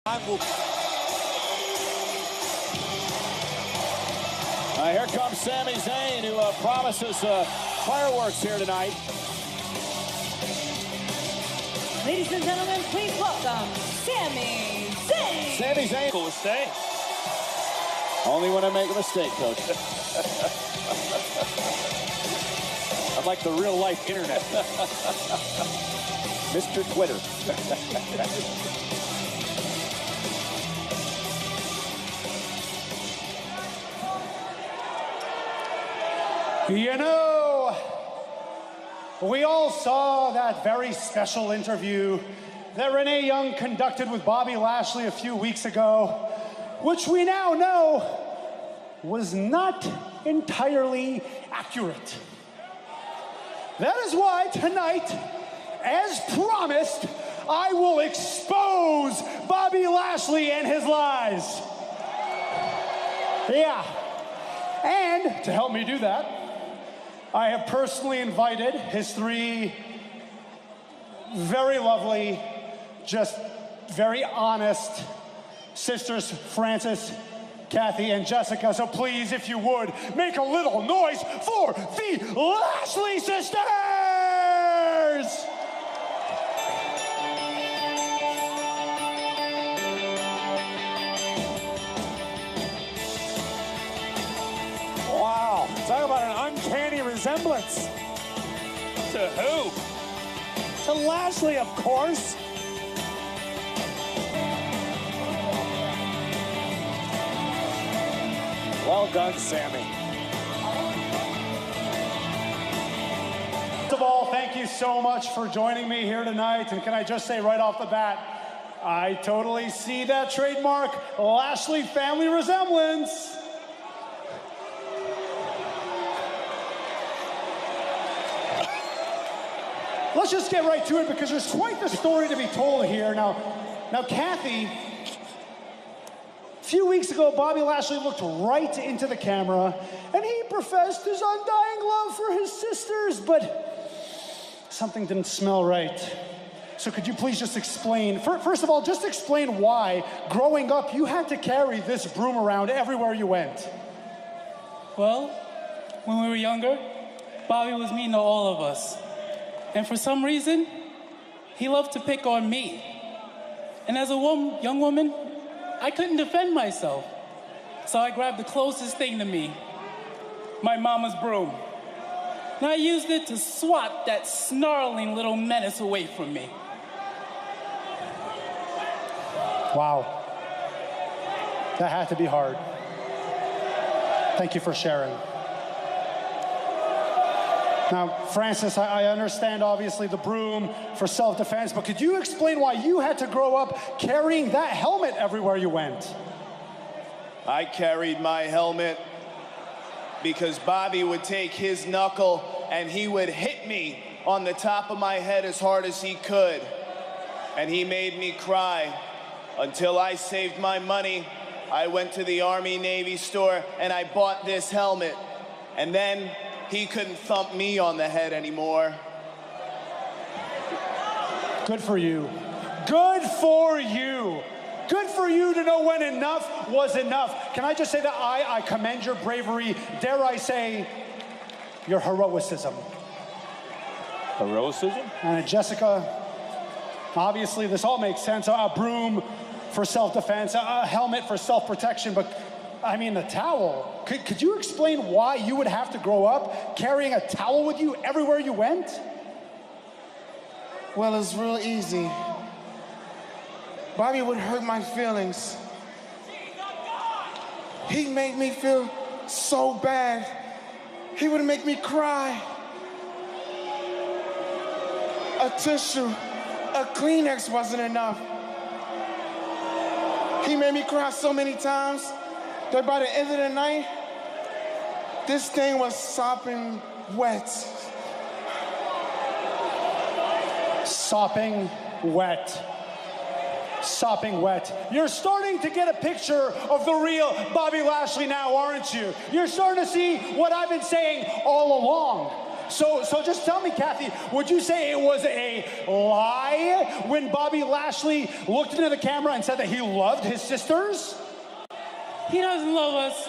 Here comes Sami Zayn, who promises fireworks here tonight. Ladies and gentlemen, please welcome Sami Zayn. Sami Zayn. Cool stay. Only when I make a mistake, Coach. I'm like the real life internet. Mr. Twitter. You know, we all saw that very special interview that Renee Young conducted with Bobby Lashley a few weeks ago, which we now know was not entirely accurate. That is why tonight, as promised, I will expose Bobby Lashley and his lies. Yeah, and to help me do that, I have personally invited his three very lovely, just very honest sisters, Frances, Kathy, and Jessica. So please, if you would, make a little noise for the Lashley sisters! Wow, talk about an uncanny resemblance. To who? To Lashley, of course. Well done, Sami. First of all, thank you so much for joining me here tonight. And can I just say right off the bat, I totally see that trademark Lashley family resemblance. Let's just get right to it because there's quite the story to be told here. Now, Kathy, a few weeks ago, Bobby Lashley looked right into the camera and he professed his undying love for his sisters, but something didn't smell right. So could you please just explain, first of all, just explain why, growing up, you had to carry this broom around everywhere you went? Well, when we were younger, Bobby was mean to all of us. And for some reason, he loved to pick on me. And as a young woman, I couldn't defend myself. So I grabbed the closest thing to me, my mama's broom. And I used it to swat that snarling little menace away from me. Wow. That had to be hard. Thank you for sharing. Now, Frances, I understand, obviously, the broom for self-defense, but could you explain why you had to grow up carrying that helmet everywhere you went? I carried my helmet because Bobby would take his knuckle and he would hit me on the top of my head as hard as he could. And he made me cry until I saved my money. I went to the Army-Navy store and I bought this helmet. And then he couldn't thump me on the head anymore. Good for you. Good for you. Good for you to know when enough was enough. Can I just say that I commend your bravery, dare I say, your heroicism. Heroicism? And Jessica, obviously this all makes sense. A broom for self-defense, a helmet for self-protection, but I mean, the towel. Could you explain why you would have to grow up carrying a towel with you everywhere you went? Well, it's real easy. Bobby would hurt my feelings. He made me feel so bad. He would make me cry. A tissue, a Kleenex wasn't enough. He made me cry so many times that by the end of the night, this thing was sopping wet. Sopping wet. Sopping wet. You're starting to get a picture of the real Bobby Lashley now, aren't you? You're starting to see what I've been saying all along. So just tell me, Kathy, would you say it was a lie when Bobby Lashley looked into the camera and said that he loved his sisters? He doesn't love us.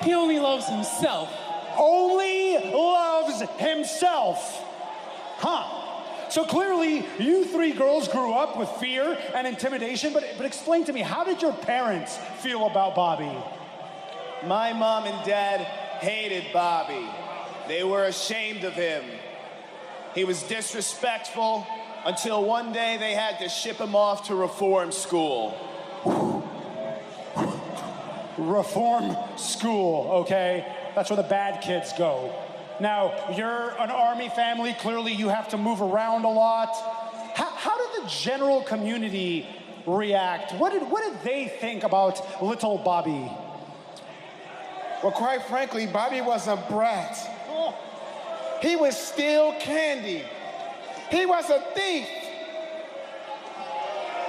He only loves himself. Only loves himself. Huh. So clearly, you three girls grew up with fear and intimidation, but explain to me, how did your parents feel about Bobby? My mom and dad hated Bobby. They were ashamed of him. He was disrespectful until one day they had to ship him off to reform school. Reform school, okay? That's where the bad kids go. Now, you're an Army family. Clearly, you have to move around a lot. How did the general community react? What did they think about little Bobby? Well, quite frankly, Bobby was a brat. He would steal candy. He was a thief.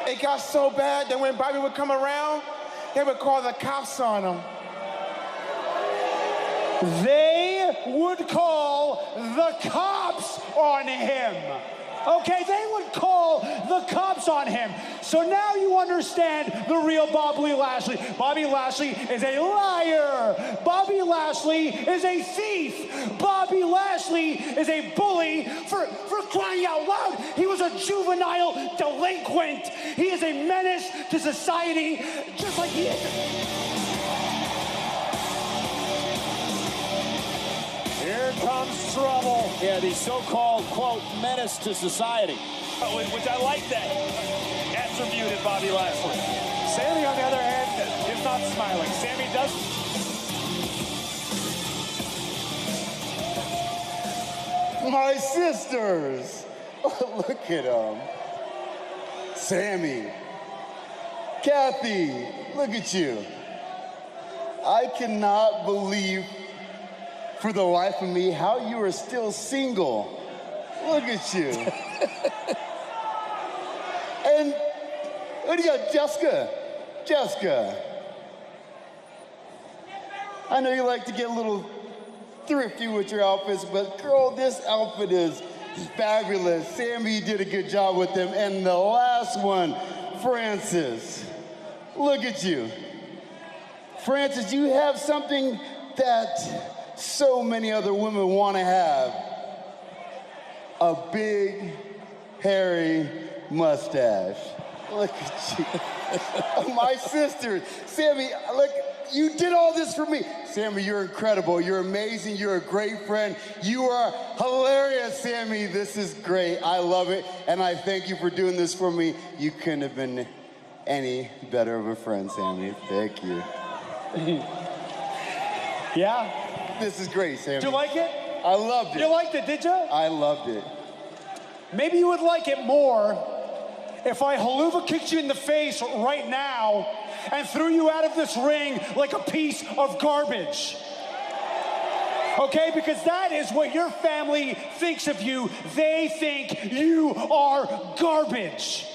It got so bad that when Bobby would come around, they would call the cops on him. They would call the cops on him. Okay, they would call the cops on him. So now you understand the real Bobby Lashley. Bobby Lashley is a liar. Bobby Lashley is a thief. Bobby Lashley is a bully. For crying out loud, he was a juvenile delinquent. He is a menace to society, just like he is. Here comes trouble. Yeah, the so-called, quote, menace to society. Which I like that attribute in Bobby Lashley. Sami, on the other hand, is not smiling. Sami does. My sisters. Look at them. Sami. Kathy, look at you. I cannot believe for the life of me how you are still single. Look at you. And what do you got, Jessica? Jessica. I know you like to get a little thrifty with your outfits, but girl, this outfit is fabulous. Sami did a good job with them. And the last one, Francis. Look at you. Francis, you have something that so many other women want to have. A big, hairy mustache. Look at you. My sister, Sami, look, you did all this for me. Sami, you're incredible. You're amazing. You're a great friend. You are hilarious, Sami. This is great. I love it. And I thank you for doing this for me. You couldn't have been any better of a friend, Sami. Thank you. Yeah? This is great, Sami. Did you like it? I loved it. You liked it, did you? I loved it. Maybe you would like it more if I haluva kicked you in the face right now and threw you out of this ring like a piece of garbage. Okay, because that is what your family thinks of you. They think you are garbage.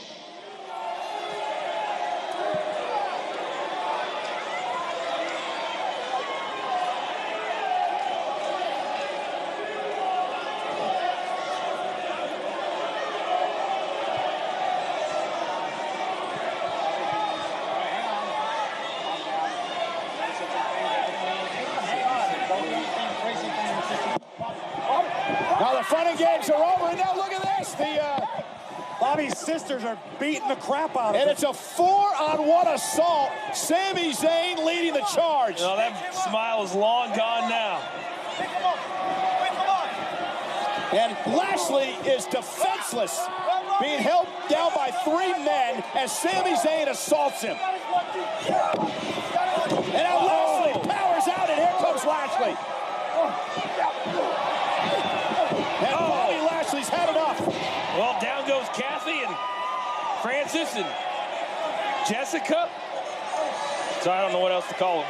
Now the fun and games are over, and now look at this. Bobby's sisters are beating the crap out of him. And it's a 4-on-1 assault. Sami Zayn leading the charge. No, that smile is long gone now. And Lashley is defenseless, being held down by 3 men as Sami Zayn assaults him. And now Lashley powers out, and here comes Lashley. And Bobby Lashley's had enough. Well, down goes Kathy and Francis and Jessica. So I don't know what else to call them.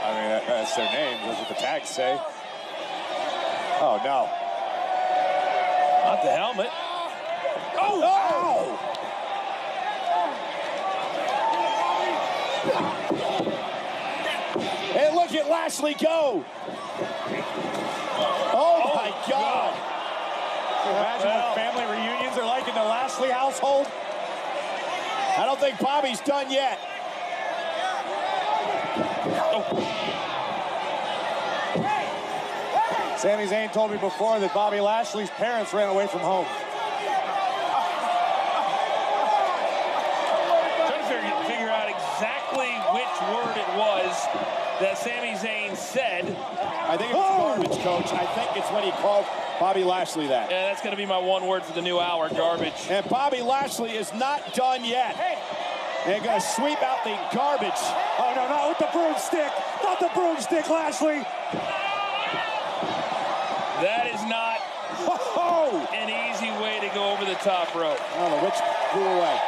I mean, that's their names. That's what the tags say. Oh, no. Not the helmet. Oh! And look at Lashley go. Oh, my God. Imagine what family reunions are like in the Lashley household. I don't think Bobby's done yet. Sami Zayn told me before that Bobby Lashley's parents ran away from home. Trying to figure out exactly which word it was that Sami Zayn said. I think it's garbage, Coach. I think it's when he called Bobby Lashley that. Yeah, that's going to be my one word for the new hour, garbage. And Bobby Lashley is not done yet. They're going to sweep out the garbage. Oh, no, not with the broomstick. Not the broomstick, Lashley. That is not an easy way to go over the top rope. Oh, the witch flew away.